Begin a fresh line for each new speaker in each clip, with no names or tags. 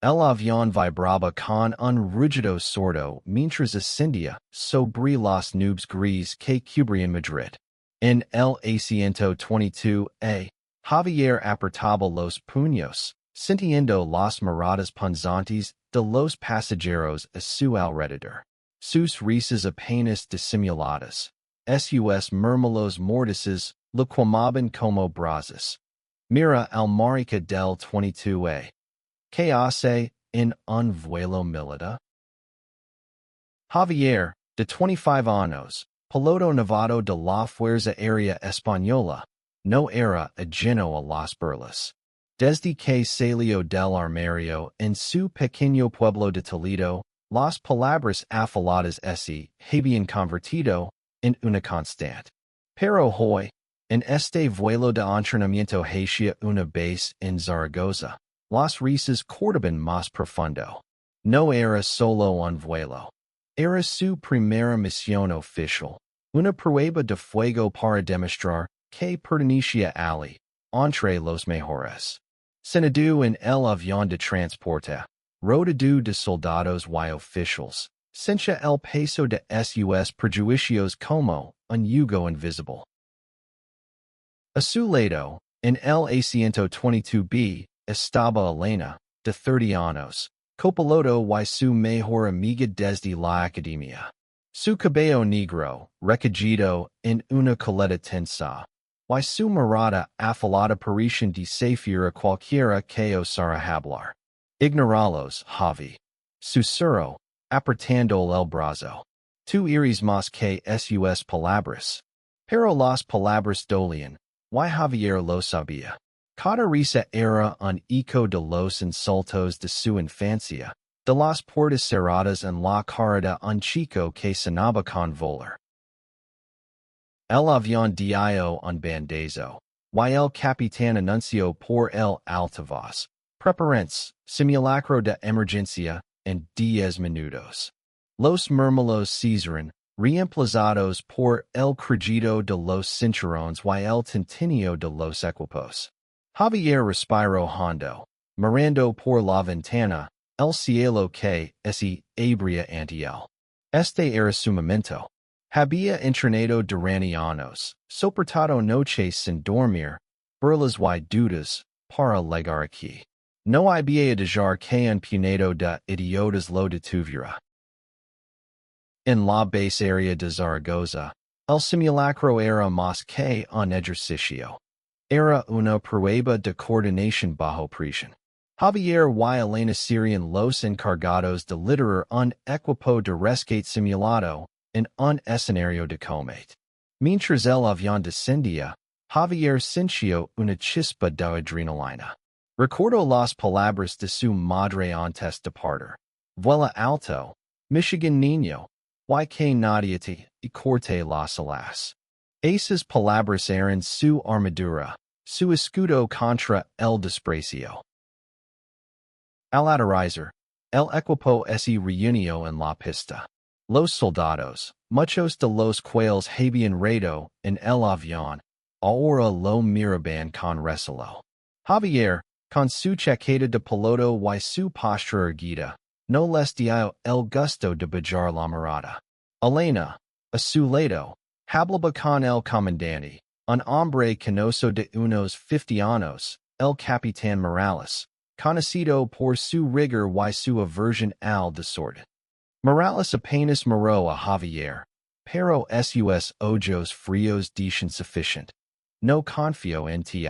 El avión vibraba con un rugido sordo mientras ascendía sobre los nubes gris que cubrían Madrid. En el Asiento 22A, Javier apretaba los puños, sintiendo las miradas punzantes de los pasajeros a su alrededor. Sus risas apenas disimuladas. Sus murmullos mortices lo quemaban como brasas. Mira al marica del 22A. ¿Qué hace en un vuelo militar? Javier, de 25 años, piloto novato de la Fuerza Aérea Española, no era ajeno a las burlas. Desde que salió del armario en su pequeño pueblo de Toledo, las palabras afiladas se habían convertido en una constante. Pero hoy, en este vuelo de entrenamiento hacia una base en Zaragoza, las risas cortaban más profundo. No era solo un vuelo. Era su primera misión oficial, una prueba de fuego para demostrar que pertenecía allí, entre los mejores. Senado en el avión de transporte, rodeado de soldados y oficiales, sentía el peso de sus prejuicios como un yugo invisible. A su lado, en el Asiento 22B, estaba Elena, de 30 años, copiloto y su mejor amiga desde la academia. Su cabello negro, recogido en una coleta tensa, y su mirada afilada parecían desafiar a cualquiera que osara hablar. Ignoralos, Javi. Susurró, apretando el brazo. Tú eres más que sus palabras. Pero las palabras dolían, y Javier lo sabía. Cada risa era un eco de los insultos de su infancia, de las puertas cerradas en la cara de un chico que sonaba con volar. El avión dio un bandazo, y el capitán anunció por el altavoz. Preparense, simulacro de emergencia, en 10 minutos. Los murmullos cesaron, reemplazados por el crujido de los cinturones y el tintineo de los equipos. Javier respiró hondo, mirando por la ventana, el cielo que se abría ante él. Este era su momento. Había entrenado durante años, soportado noches sin dormir, burlas y dudas, para llegar aquí. No había dejar que un puñado de idiotas lo detuviera. En la base aérea de Zaragoza, el simulacro era más que un ejercicio. Era una prueba de coordinación bajo presión. Javier y Elena serían los encargados de liderar un equipo de rescate simulado en un escenario de combate. Mientras el avión descendía, Javier sintió una chispa de adrenalina. Recordó las palabras de su madre antes de partir. Vuela alto, Michigan niño, y que nadie te corte las alas. Esas palabras eran su armadura, su escudo contra el desprecio. Al aterrizar, el equipo se reunió en la pista. Los soldados, muchos de los cuales habían reído en el avión, ahora lo miraban con recelo. Javier, con su chaqueta de piloto y su postura erguida, no les dio el gusto de bajar la mirada. Elena, a su lado, hablaba con el comandante, un hombre canoso de unos 50 años, el capitán Morales, conocido por su rigor y su aversión al desorden. Morales apenas miró a Javier, pero sus ojos fríos dicen suficiente. No confío en ti.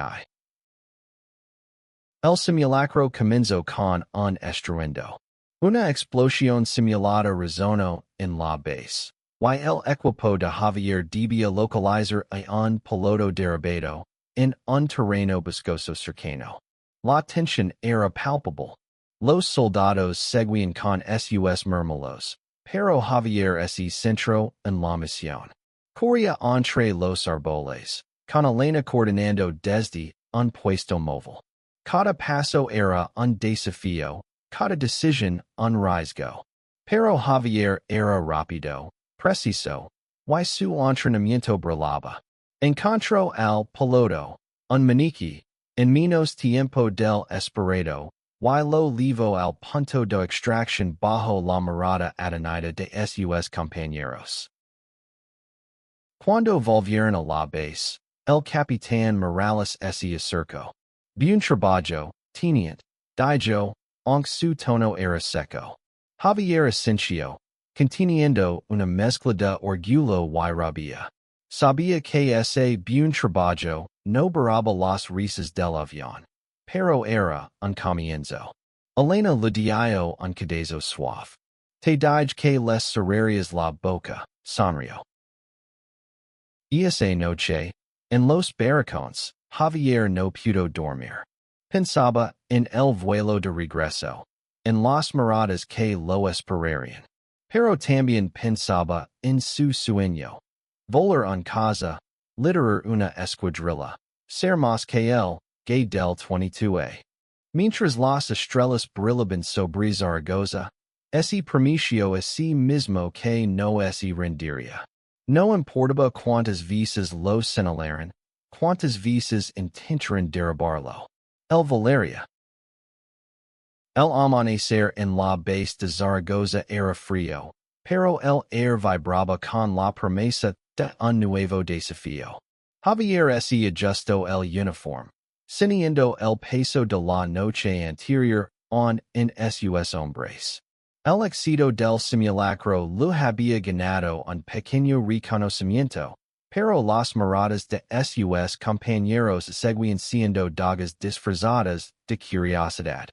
El simulacro comenzó con un estruendo. Una explosión simulada resonó en la base, y el equipo de Javier debía localizar a un piloto derribado en un terreno boscoso cercano. La tensión era palpable. Los soldados seguían con sus murmullos, pero Javier se centró en la misión. Corría entre los árboles, con Elena coordinando desde un puesto móvil. Cada paso era un desafío, cada decisión un riesgo. Pero Javier era rápido, preciso, y su entrenamiento brillaba. Encontró al piloto, un maniquí, en menos tiempo del esperado, Y lo levo al punto de extracción bajo la mirada atenida de sus compañeros. Cuando volvieron a la base, el capitán Morales se acercó. Bien trabajo, teniente. Dijo, aunque su tono era seco. Javier Asensio, conteniendo una mezcla de orgullo y rabia. Sabía que ese bien trabajo no baraba las risas del avión, pero era un comienzo. Elena le dijo un cadezo suave. Te dije que les cerrarías la boca, sonrió. Esa noche, en los barracones, Javier no pudo dormir. Pensaba en el vuelo de regreso, en las miradas que lo esperarían. Pero también pensaba en su sueño. Volar en casa, liderar una escuadrilla, ser más que el gay del 22A. Mientras las estrellas brillaban sobre Zaragoza, ese prometio a sí mismo que no se rendiría. No importaba cuántas veces lo señalaran, cuántas veces intentaran derribarlo. El Valeria. El amanecer en la base de Zaragoza era frío, pero el aire vibraba con la promesa de un nuevo desafío. Javier se ajustó el uniforme, sintiendo el peso de la noche anterior en sus hombres. El éxito del simulacro lo había ganado un pequeño reconocimiento, pero las miradas de sus compañeros seguían siendo dagas disfrazadas de curiosidad.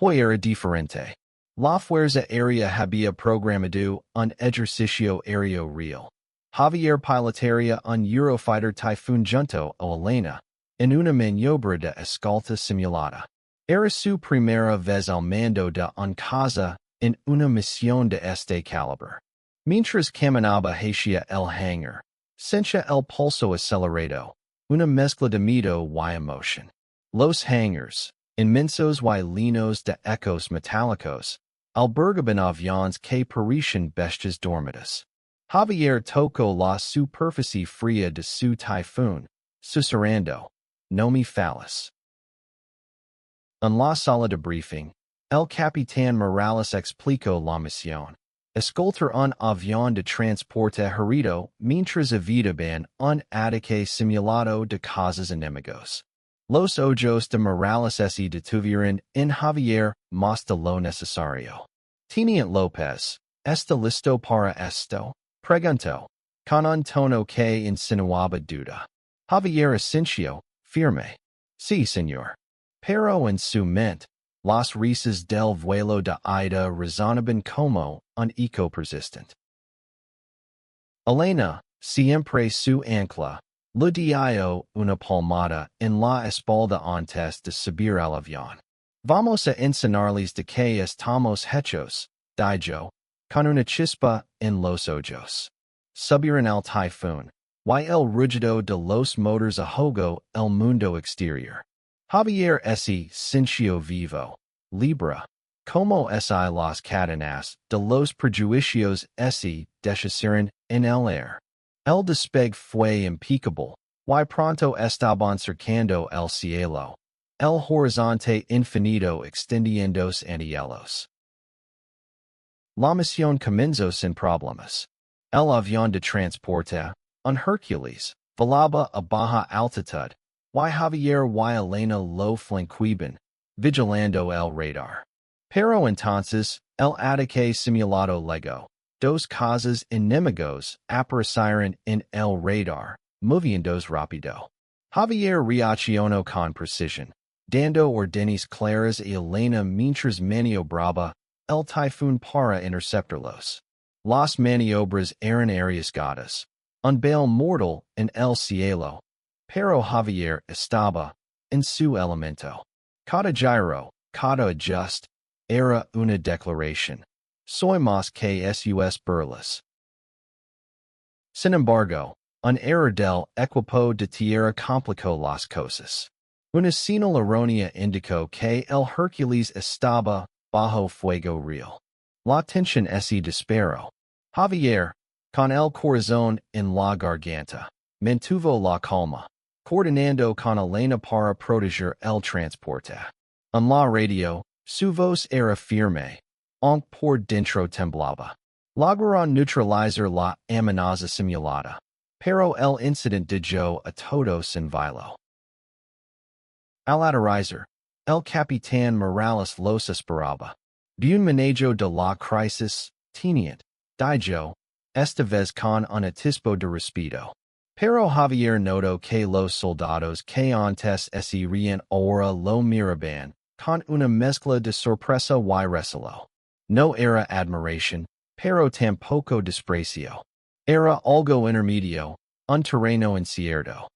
Hoy era diferente. La Fuerza Aérea había programado un ejercicio aéreo real. Javier pilotaría un Eurofighter Typhoon junto a Elena, en una maniobra de escolta simulada. Era su primera vez al mando de un caza en una misión de este calibre. Mientras caminaba hacia el hangar, sentía el pulso acelerado, una mezcla de miedo y emoción. Los hangars, inmensos y llenos de ecos metálicos, albergaban aviones que parecían bestias dormidas. Javier tocó la superficie fría de su typhoon, susurrando, no me falles. En la sala de briefing, el capitán Morales explicó la misión. Escoltar un avión de transporte herido mientras evitaban un ataque simulado de cazas enemigos. Los ojos de Morales se detuvieron en Javier más de lo necesario. Teniente López, ¿está listo para esto? Preguntó, con un tono que insinuaba duda. Javier Asensio, firme. Sí, señor. Pero en su mente, las risas del vuelo de ida resonaban como un eco persistente. Elena, siempre su ancla, le dio una palmada en la espalda antes de subir al avión. Vamos a enseñarles de qué estamos hechos, dijo, con una chispa en los ojos. Subieron al typhoon, y el rugido de los motores ahogó el mundo exterior. Javier se sintió vivo, libre, como si las cadenas de los prejuicios se deshicieran en el aire. El despegue fue impecable, y pronto estaban cercando el cielo, el horizonte infinito extendiéndose ante ellos. La misión comenzó sin problemas. El avión de transporte, un Hercules, volaba a baja altitud, y Javier y Elena lo flanqueaban, vigilando el radar. Pero entonces, el ataque simulado legó. Dos cazas enemigos aparecieron en el radar, moviéndose rápido. Javier reaccionó con precisión, dando órdenes claras a Elena mientras maniobraba el typhoon para interceptarlos. Las maniobras eran arriesgadas. Un baile mortal en el cielo. Pero Javier estaba en su elemento. Cada giro, cada ajuste, era una declaración. Soy más que sus burlas. Sin embargo, un error del equipo de tierra complicó las cosas. Una señal errónea indicó que el Hercules estaba bajo fuego real. La tensión se disparó. Javier, con el corazón en la garganta, mantuvo la calma, coordinando con Elena para proteger el transporte. En la radio, su voz era firme, aunque por dentro temblaba. Lograron neutralizar la amenaza simulada, pero el incidente dejó a todos en vilo. Al aterrizar, el capitán Morales los esperaba. De un manejo de la crisis, tenient, dijo, esta vez con un atisbo de respeto. Pero Javier notó que los soldados que antes rían ahora lo miraban, con una mezcla de sorpresa y recelo. No era admiración, pero tampoco desprecio. Era algo intermedio, un terreno incierto.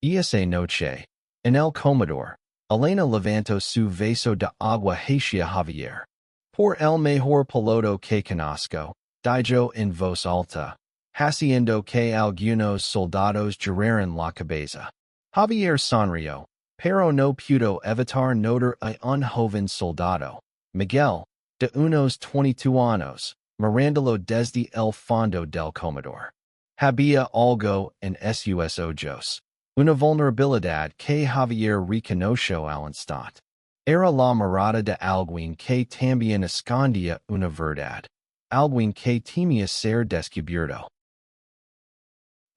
Esa noche, en el comedor, Elena levantó su vaso de agua hacia Javier. Por el mejor piloto que conozco, dijo en voz alta, haciendo que algunos soldados giraran la cabeza. Javier sonrió, pero no pudo evitar notar a un joven soldado, Miguel, de unos 22 años, mirándolo desde el fondo del comedor. Había algo en sus ojos, una vulnerabilidad que Javier reconoció al instante. Era la mirada de alguien que también escondía una verdad, alguien que temía ser descubierto.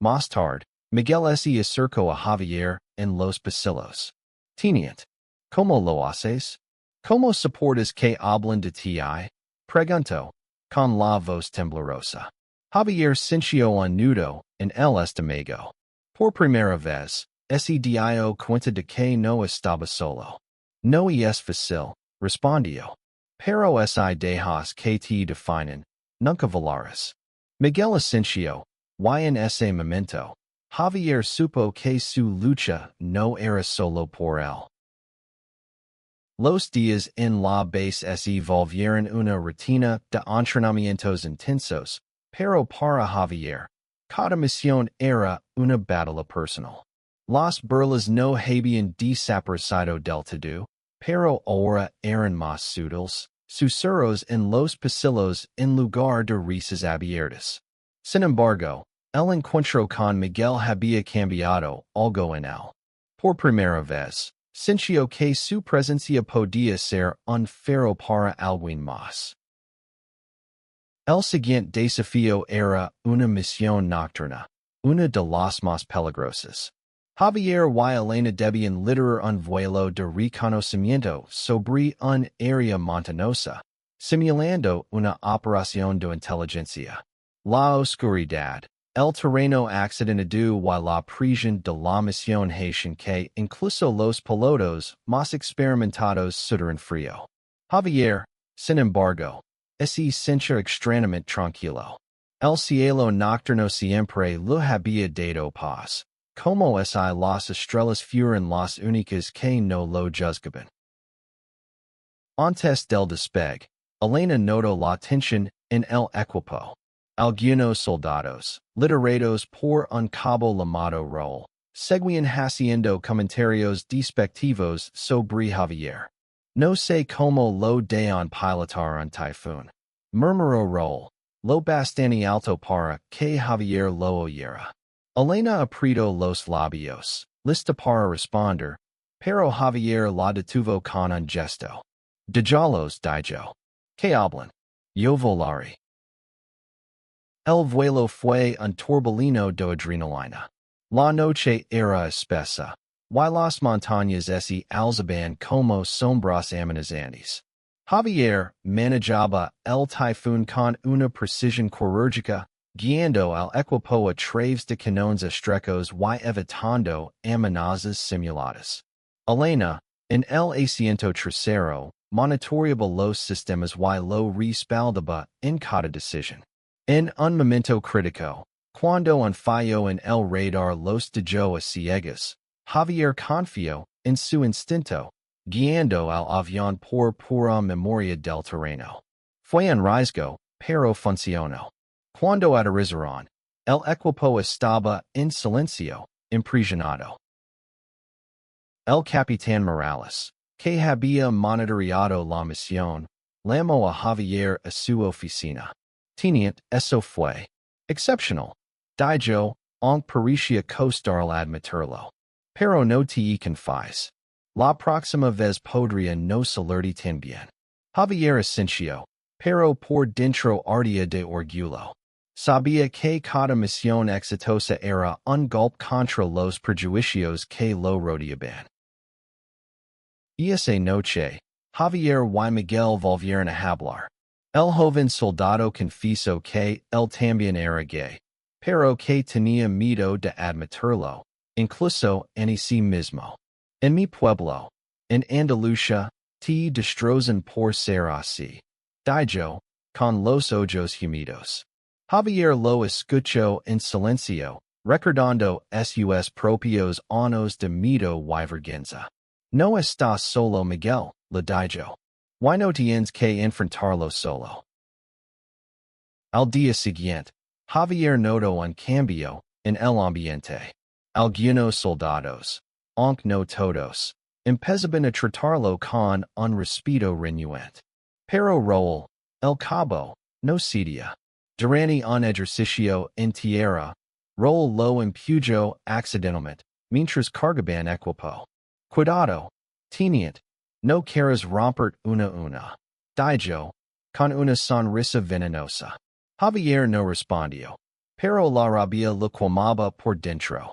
Más tarde, Miguel se acercó a Javier en los pasillos. Teniente, ¿cómo lo haces? ¿Cómo soportas que hablen de ti? Preguntó, con la voz temblorosa. Javier sintió un nudo en el estómago. Por primera vez, se dio cuenta de que no estaba solo. No es fácil, respondió. Pero si dejas que te definen, nunca volarás. Miguel asintió, y en ese momento, Javier supo que su lucha no era solo por él. Los días en la base se volvieron una rutina de entrenamientos intensos, pero para Javier, cada misión era una batalla personal. Las burlas no habían desaparecido del todo, pero ahora eran más sutiles, susurros en los pasillos en lugar de risas abiertas. Sin embargo, el encuentro con Miguel había cambiado algo en él. Por primera vez, sintió que su presencia podía ser un faro para alguien más. El siguiente desafío era una misión nocturna, una de las más peligrosas. Javier y Elena debían liderar un vuelo de reconocimiento sobre un área montañosa, simulando una operación de inteligencia. La oscuridad, el terreno accidentado y la presión de la misión hacían que incluso los pilotos más experimentados sudaren frío. Javier, sin embargo, se sentía extrañamente tranquilo. El cielo nocturno siempre lo había dado paz, como si las estrellas fueran las únicas que no lo juzgaban. Antes del despegue, Elena notó la tensión en el equipo. Algunos soldados, liderados por un cabo llamado Raúl, seguían haciendo comentarios despectivos sobre Javier. No sé cómo lo dejan pilotar un typhoon, murmuró Raúl, lo bastante alto para que Javier lo oyera. Elena apretó los labios, lista para responder, pero Javier la detuvo con un gesto. Déjalos, dijo. ¿Qué hablan? Yo volaré. El vuelo fue un torbellino de adrenalina. La noche era espesa, y las montañas se alzaban como sombras amenazantes. Javier manejaba el typhoon con una precisión quirúrgica, guiando al equipo a través de canones estrechos y evitando amenazas simuladas. Elena, en el asiento trasero, monitoreaba los sistemas y lo respaldaba en cada decisión. En un momento crítico, cuando un fallo en el radar los dejó a ciegas, Javier confió en su instinto, guiando al avión por pura memoria del terreno. Fue un riesgo, pero funcionó. Cuando aterrizaron, el equipo estaba en silencio, impresionado. El capitán Morales, que había monitoreado la misión, llamó a Javier a su oficina. Teniente, eso fue excepcional, dijo, aunque parecía costar admitirlo. Pero no te confíes. La próxima vez podría no salirte tan bien. Javier Asensio, pero por dentro ardía de orgullo. Sabía que cada misión exitosa era un golpe contra los prejuicios que lo rodeaban. Esa noche, Javier y Miguel volvieron a hablar. El joven soldado confesó que él también era gay, pero que tenía miedo de admitirlo, incluso en sí mismo. En mi pueblo, en Andalucía, te destrozan por ser así. Dijo, con los ojos humidos. Javier lo escuchó en silencio, recordando sus propios años de miedo y vergüenza. No estás solo, Miguel, le dijo. Why no tienes que enfrentarlo solo? Al día siguiente, Javier notó un cambio en el ambiente. Algunos soldados, aunque no todos, empezaban a tratarlo con un respeto renuente. Pero Raúl, el cabo, no cedía. Durante un ejercicio en tierra, Raúl lo empujó accidentalmente, mientras cargaban equipo. Cuidado, teniente, no quieres romper una, dijo, con una sonrisa venenosa. Javier no respondió, pero la rabia lo quemaba por dentro.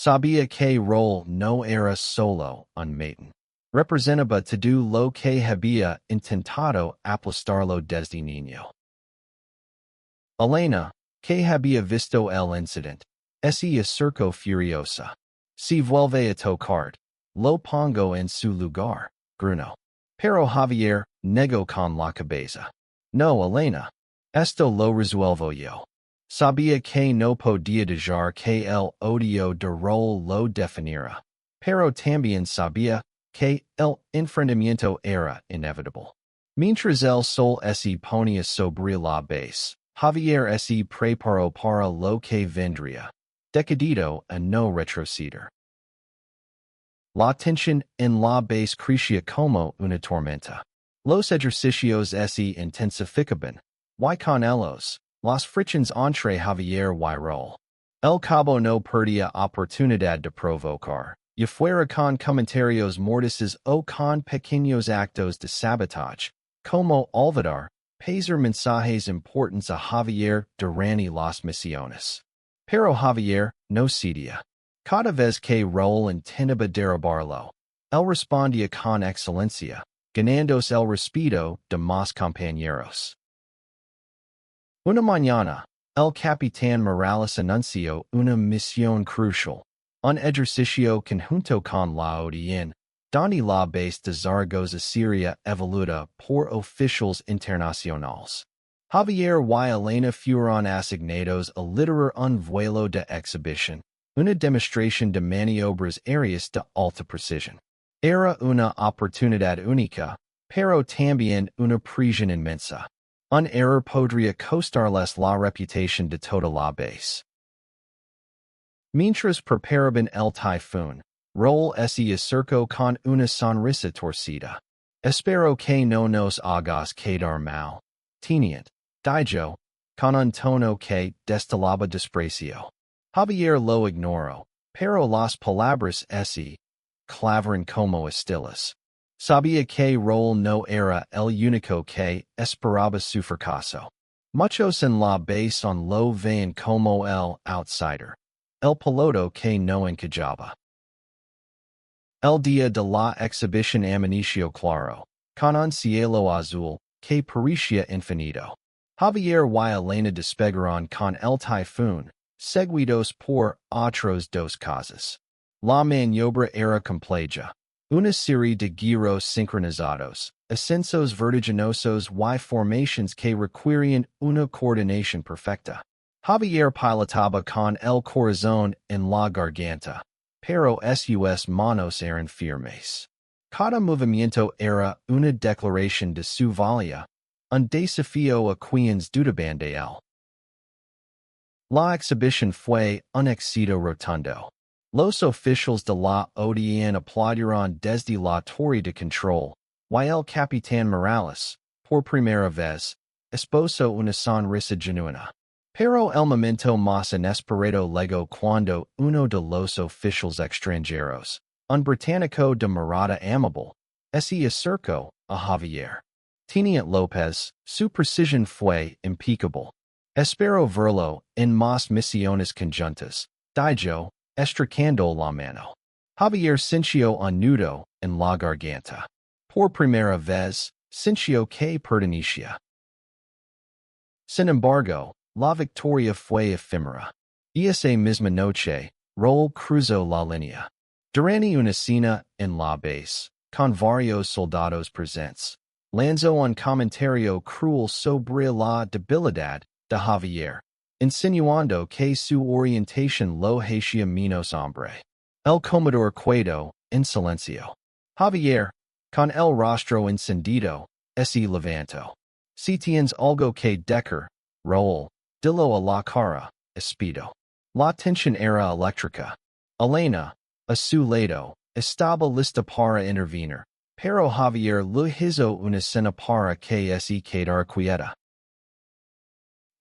Sabía que Raúl no era solo un matón. Representaba todo lo que había intentado aplastarlo desde niño. Elena, que había visto el incidente, se acercó furiosa. Si vuelve a tocar, lo pongo en su lugar, gruñó. Pero Javier negó con la cabeza. No, Elena. Esto lo resuelvo yo. Sabía que no podía dejar que el odio de Raúl lo definiera. Pero también sabía que el enfrentamiento era inevitable. Mientras el sol se ponía sobre la base, Javier se preparó para lo que vendría, decidido a no retroceder. La tensión en la base crecía como una tormenta. Los ejercicios se intensificaban, y con ellos, las fricciones entre Javier y Raúl. El cabo no perdía oportunidad de provocar, ya fuera con comentarios mordaces o con pequeños actos de sabotaje, como olvidar, pasar mensajes importantes a Javier durante las misiones. Pero Javier no cedía. Cada vez que Raúl intentaba derribarlo, él respondía con excelencia, ganándose el respeto de más compañeros. Una mañana, el capitán Morales anunció una misión crucial, un ejercicio conjunto con la audiencia, donde la base de Zaragoza sería evaluada por oficiales internacionales. Javier y Elena fueron asignados a liderar un vuelo de exhibición, una demostración de maniobras aéreas de alta precisión. Era una oportunidad única, pero también una presión inmensa. Un error podría costarles la reputación de toda la base. Mientras preparaban el typhoon, Raúl se acercó con una sonrisa torcida. Espero que no nos hagas quedar mal, teniente, dijo, con un tono que destilaba desprecio. Javier lo ignoró, pero las palabras se clavaron como estilas. Sabía que Raúl no era el único que esperaba su fracaso. Muchos en la base lo veían como el outsider, el piloto que no encajaba. El día de la exhibición amaneció claro, con un cielo azul que parecía infinito. Javier y Elena despegaron con el typhoon, seguidos por otros dos cosas. La maniobra era compleja. Una serie de giros sincronizados, ascensos vertiginosos y formaciones que requerían una coordinación perfecta. Javier pilotaba con el corazón en la garganta, pero sus manos eran firmes. Cada movimiento era una declaración de su valía, un desafío a quienes dudaban de él. La exhibición fue un éxito rotundo. Los oficiales de la audiencia aplaudieron desde la torre de control, y el capitán Morales, por primera vez, esbozó una sonrisa genuina. Pero el momento más inesperado llegó cuando uno de los oficiales extranjeros, Un Británico de Mirada Amable, se acercó a Javier. Teniente López, su precision fue impeccable. Espero verlo en más misiones conjuntas. Dijo, estrechando la mano. Javier sintió un nudo en la garganta. Por primera vez, sintió que pertenecía. Sin embargo, la victoria fue efímera. Esa misma noche, Raúl cruzó la línea. Durante una cena en la base, con varios soldados presentes, lanzó un comentario cruel sobre la debilidad de Javier, insinuando que su orientación lo hacía menos hombre. El comodoro quedó en silencio. Javier, con el rostro encendido, se levantó. Si tienes algo que decir, Raúl, dilo a la cara, espido. La tensión era eléctrica. Elena, a su lado, estaba lista para intervenir, pero Javier le hizo una seña para que se quedara quieta.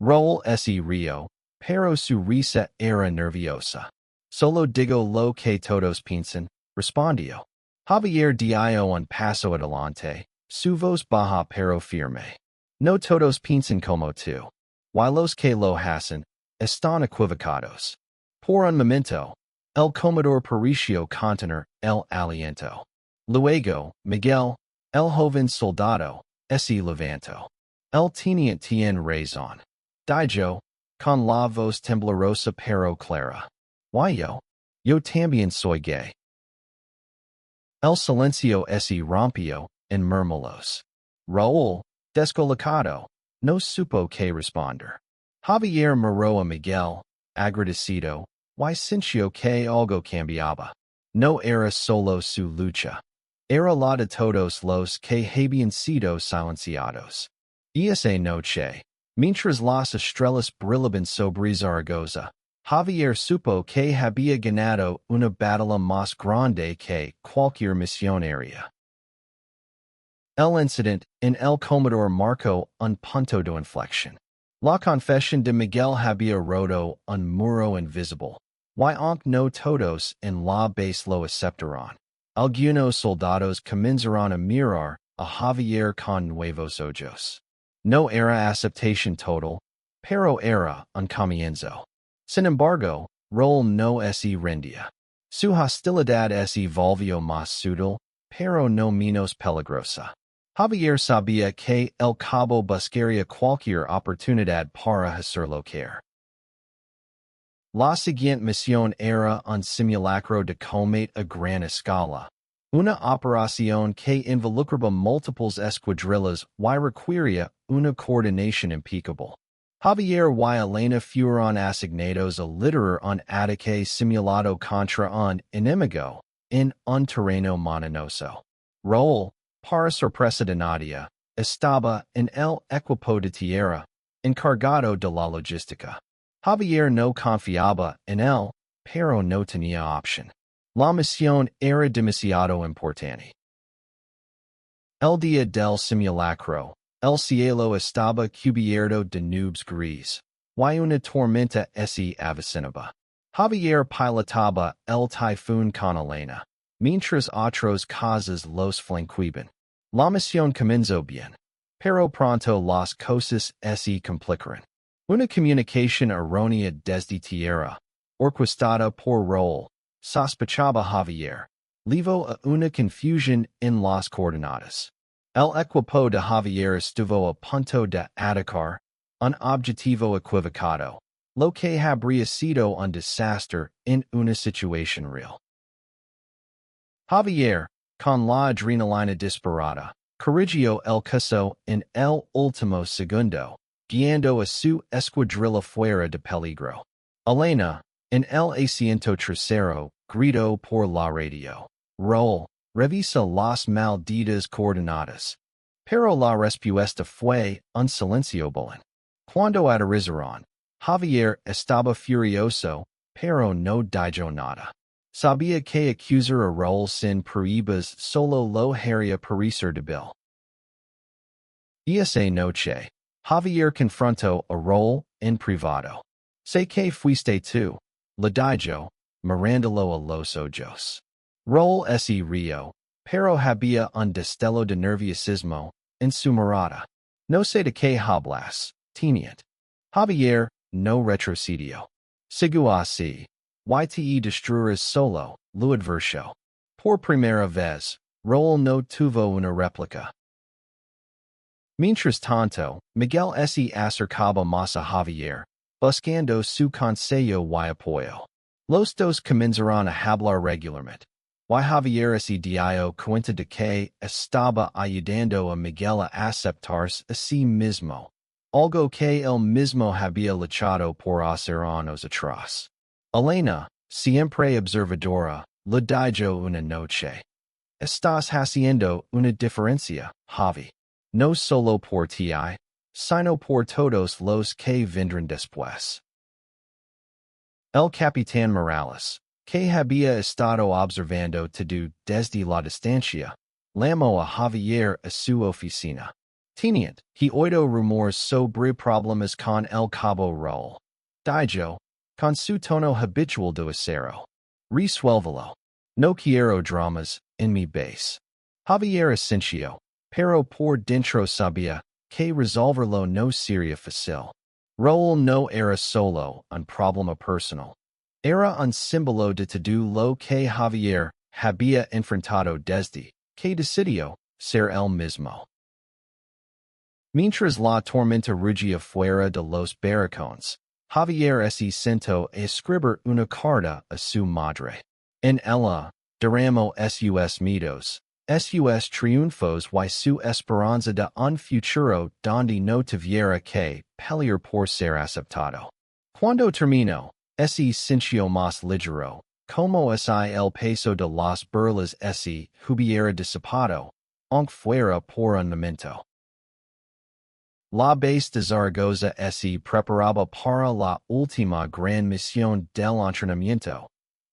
Raúl se rió, pero su risa era nerviosa. Solo digo lo que todos piensan, respondió. Javier dio un paso adelante, su voz baja pero firme. No todos piensan como tú. Y los que lo hacen, están equivocados. Por un momento, el comodoro pareció contener el aliento. Luego, Miguel, el joven soldado, se levantó. El teniente tiene razón. Dijo, con la voz temblorosa pero clara. Why yo también soy gay. El silencio se rompió en murmullos. Raúl, descolocado, no supo qué responder. Javier miró a Miguel, agradecido, y sintió que algo cambiaba. No era solo su lucha. Era la de todos los que habían sido silenciados. Esa noche, mientras las estrellas brillaban sobre Zaragoza, Javier supo que había ganado una batalla más grande que cualquier misión aérea. El incidente en el comodoro marcó un punto de inflexión. La confesión de Miguel había roto un muro invisible, y aunque no todos en la base lo aceptaron, algunos soldados comenzaron a mirar a Javier con nuevos ojos. No era aceptación total, pero era un comienzo. Sin embargo, Raúl no se rendía. Su hostilidad se volvió más sutil, pero no menos peligrosa. Javier sabía que el cabo buscaría cualquier oportunidad para hacerlo caer. La siguiente misión era un simulacro de combate a gran escala, una operación que involucraba múltiples escuadrillas y requería una coordinación impeccable. Javier y Elena fueron asignados a liderar un ataque simulado contra un enemigo en un terreno montañoso. Raúl, para sorpresa de nadie, estaba en el equipo de tierra, encargado de la logística. Javier no confiaba en él, pero no tenía opción. La misión era demasiado importante. El día del simulacro, el cielo estaba cubierto de nubes gris, y una tormenta se avecinaba. Javier pilotaba el typhoon con Elena, mientras otros cosas los flanqueaban. La misión comenzó bien, pero pronto las cosas se complicaron. Una comunicación errónea desde tierra, orquestada por Raúl, sospechaba Javier, llevó a una confusión en las coordenadas. El equipo de Javier estuvo a punto de atacar un objetivo equivocado, lo que habría sido un desastre en una situación real. Javier, con la adrenalina disparada, corrigió el caso en el último segundo, guiando a su escuadrilla fuera de peligro. Elena, en el asiento trasero, gritó por la radio. Raúl, revisa las malditas coordenadas. Pero la respuesta fue un silencio bolán. Cuando aterrizaron, Javier estaba furioso, pero no dijo nada. Sabía que acusar a Raúl sin pruebas solo lo haría parecer débil. Esa noche, Javier confrontó a Raúl en privado. Sé que fuiste tú, le dijo, mirándolo a los ojos. Rol ese rio, pero había un destello de nerviosismo en su mirada. No sé de qué hablas, teniente. Javier, no retrocedió. Sigo así. Yte destruirás solo, lo adverso. Por primera vez, Rol no tuvo una réplica. Mientras tanto, Miguel se acercaba más a Javier, buscando su consejo y apoyo. Los dos comenzaron a hablar regularmente. Y Javier se dio cuenta de que estaba ayudando a Miguel a aceptarse a sí mismo, algo que él mismo había luchado por hacer años atrás. Elena, siempre observadora, le dijo una noche. Estás haciendo una diferencia, Javi. No solo por ti, sino por todos los que vendrán después. El Capitán Morales, que había estado observando todo desde la distancia, llamó a Javier a su oficina. Teniente, he oído rumores sobre problemas con el cabo Raúl. Dijo, con su tono habitual de acero. Resuélvelo. No quiero dramas en mi base. Javier asintió, pero por dentro sabía que resolverlo no sería fácil. Raúl no era solo un problema personal. Era un símbolo de todo lo que Javier había enfrentado desde que decidió ser él mismo. Mientras la tormenta rugía fuera de los barracones, Javier se sentó a escribir una carta a su madre. En ella, derramó sus miedos, sus triunfos y su esperanza de un futuro donde no tuviera que pelear por ser aceptado. Cuando terminó, se sintió más ligero, como si el peso de las burlas se hubiera disipado, aunque fuera por un momento. La base de Zaragoza se preparaba para la última gran misión del entrenamiento,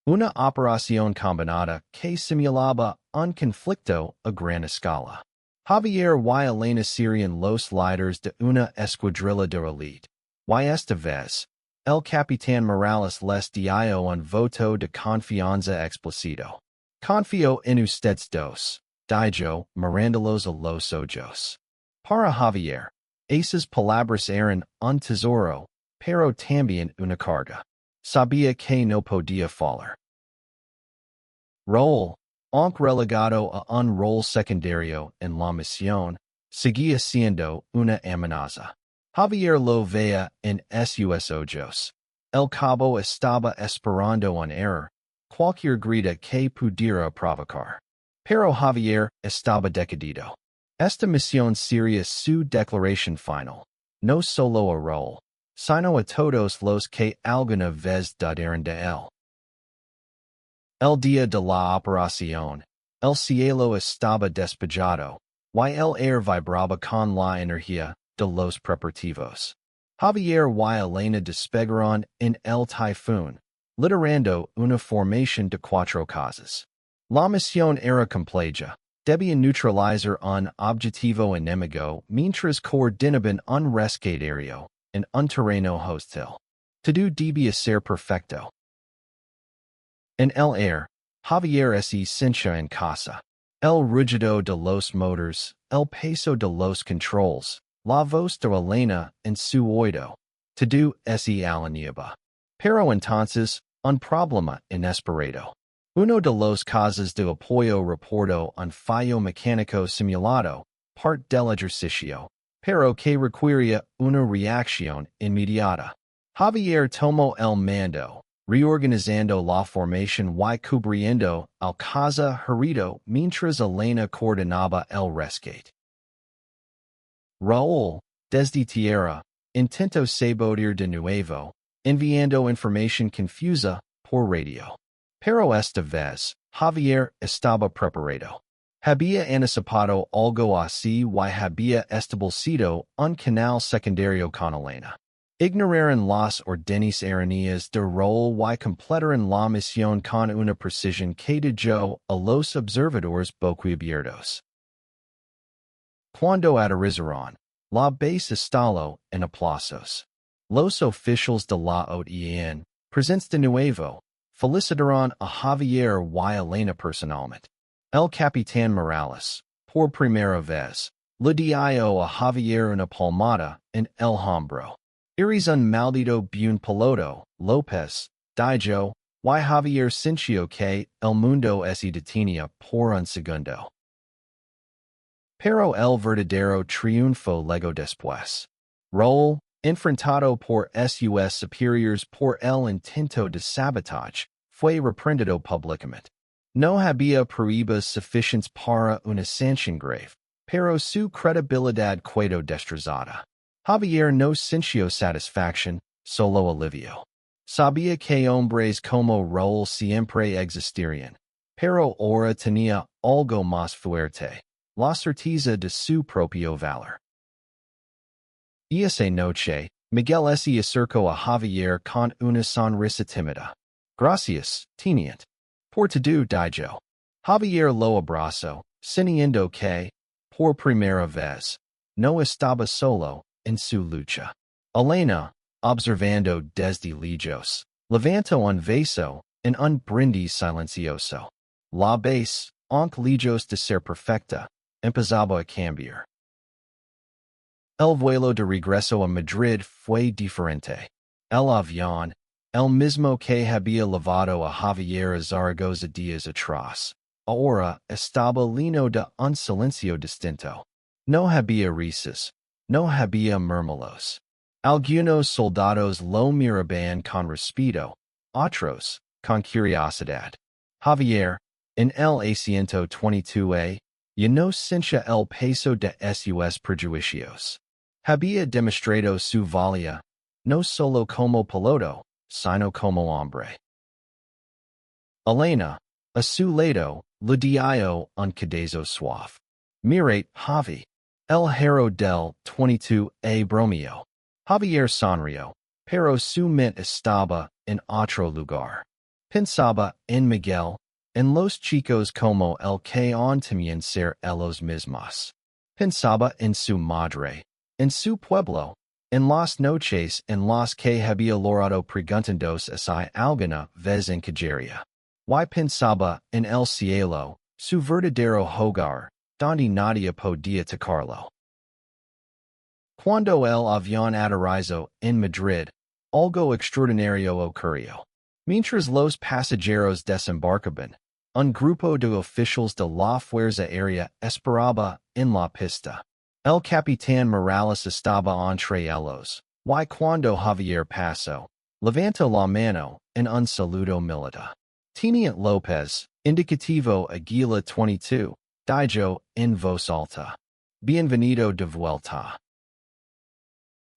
una operación combinada que simulaba un conflicto a gran escala. Javier y Elena serían los líderes de una escuadrilla de élite, y esta vez, el Capitán Morales les dio un voto de confianza explícito. Confío en ustedes dos, dijo, mirándolos a los ojos. Para Javier, esas palabras eran un tesoro, pero también una carga. Sabía que no podía fallar. Raúl, aunque relegado a un rol secundario en la misión, seguía siendo una amenaza. Javier lo veía en sus ojos. El cabo estaba esperando un error, cualquier grita que pudiera provocar. Pero Javier estaba decidido. Esta misión sería su declaración final, no solo a Raúl, sino a todos los que alguna vez dudaron de él. El día de la operación, el cielo estaba despejado, y el aire vibraba con la energía de los preparativos. Javier y Elena despegaron en el typhoon, liderando una formación de 4 casas. La misión era compleja. Debían neutralizar un objetivo enemigo mientras coordinaban un rescate aéreo en un terreno hostil. Todo debía ser perfecto. En el aire, Javier se sintió en casa. El rugido de los motores, el peso de los controls, la voz de Elena en su oído. Todo se alineaba. Pero entonces, un problema inesperado. Uno de los casos de apoyo reportó un fallo mecánico simulado, parte del ejercicio, pero que requería una reacción inmediata. Javier tomó el mando, reorganizando la formación y cubriendo el caso herido mientras Elena coordinaba el rescate. Raúl, desde tierra, intentó sabotear de nuevo, enviando información confusa por radio. Pero esta vez, Javier estaba preparado. Había anticipado algo así y había establecido un canal secundario con Elena. Ignoraron las órdenes erróneas de Raúl y completaron la misión con una precisión que dejó a los observadores boquiabiertos. Cuando aterrizaron, la base estalló en aplausos. Los oficiales de la OTAN, presentes de nuevo, felicitaron a Javier y Elena personalmente. El Capitán Morales, por primera vez, le dio a Javier una palmada en el hombro. Eres un maldito buen piloto, López, dijo, y Javier sintió que el mundo se detenía por un segundo. Pero el verdadero triunfo luego después. Raúl, enfrentado por sus superiores por el intento de sabotaje, fue reprendido públicamente. No había pruebas suficientes para una sanción grave, pero su credibilidad quedó destrozada. Javier no sintió satisfacción, solo alivio. Sabía que hombres como Raúl siempre existirían, pero ahora tenía algo más fuerte, la certeza de su propio valor. Esa noche, Miguel se acercó a Javier con una sonrisa tímida. Gracias, teniente. Por todo, dijo. Javier lo abrazó, sintiendo que, por primera vez, no estaba solo en su lucha. Elena, observando desde lejos, levantó un vaso en un brindis silencioso. La base, aunque lejos de ser perfecta, empezaba a cambiar. El vuelo de regreso a Madrid fue diferente. El avión, el mismo que había llevado a Javier a Zaragoza días atrás, ahora estaba lleno de un silencio distinto. No había risas, no había murmullos. Algunos soldados lo miraban con respeto, otros, con curiosidad. Javier, en el Asiento 22A, ya no sentía el peso de sus prejuicios. Había demostrado su valía, no solo como piloto, sino como hombre. Elena, a su lado, le dio un cadazo suave. Mirate, Javi. El hero del 22A bromeo. Javier sonrió, pero su mente estaba en otro lugar. Pensaba en Miguel, en los chicos como el que temían ser ellos mismos. Pensaba en su madre, en su pueblo, en las noches en las que había logrado preguntándose si alguna vez en callaría. Y pensaba en el cielo, su verdadero hogar, donde nadie podía tocarlo. Cuando el avión aterrizó en Madrid, algo extraordinario ocurrió. Mientras los pasajeros desembarcaban, un grupo de oficiales de la Fuerza Aérea esperaba en la pista. El Capitán Morales estaba entre ellos, y cuando Javier pasó, levantó la mano en un saludo militar. Teniente López, Indicativo Aguila 22, dijo en voz alta. Bienvenido de vuelta.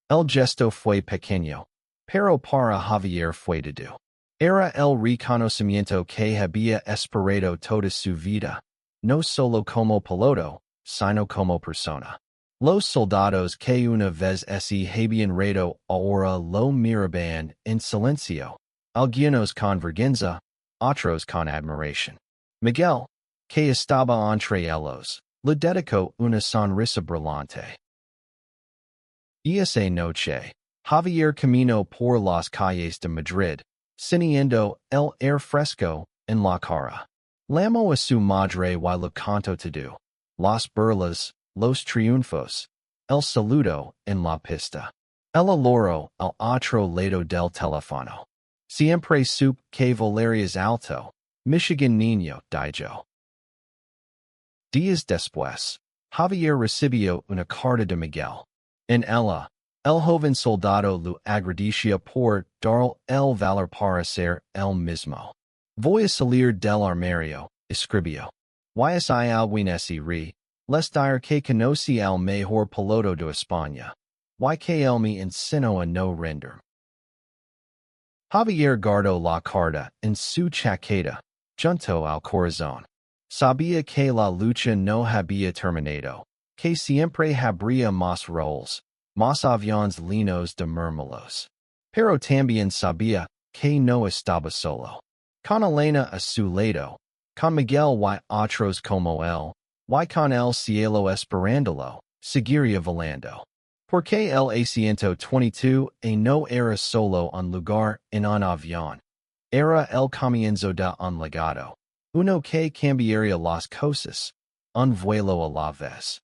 El gesto fue pequeño, pero para Javier fue duro. Era el reconocimiento que había esperado toda su vida, no solo como piloto, sino como persona. Los soldados que una vez se habían reído ahora lo miraban en silencio, algunos con vergüenza, otros con admiración. Miguel, que estaba entre ellos, le dedicó una sonrisa brillante. Esa noche, Javier caminó por las calles de Madrid, sintiendo el aire fresco en la cara. Llamó a su madre y le contó todo. Las burlas, los triunfos, el saludo en la pista. El olor al otro lado del teléfono. Siempre supe que Valeria's alto, Michigan niño, dijo. Días después, Javier recibió una carta de Miguel. En ella, el joven soldado lo agradecía por dar el valor para ser el mismo. Voy a salir del armario, escribió. Y algo en ese les dire que conocí al mejor piloto de España. Y que él me enseñó a no render. Javier guardó la carta en su chaqueta, junto al corazón. Sabía que la lucha no había terminado, que siempre habría más roles, más aviones llenos de murmullos. Pero también sabía que no estaba solo. Con Elena a su lado, con Miguel y otros como él, y con el cielo esperándolo, seguiría volando. Porque el Asiento 22A no era solo un lugar en un avión. Era el comienzo de un legado. Uno que cambiaría las cosas. Un vuelo a la vez.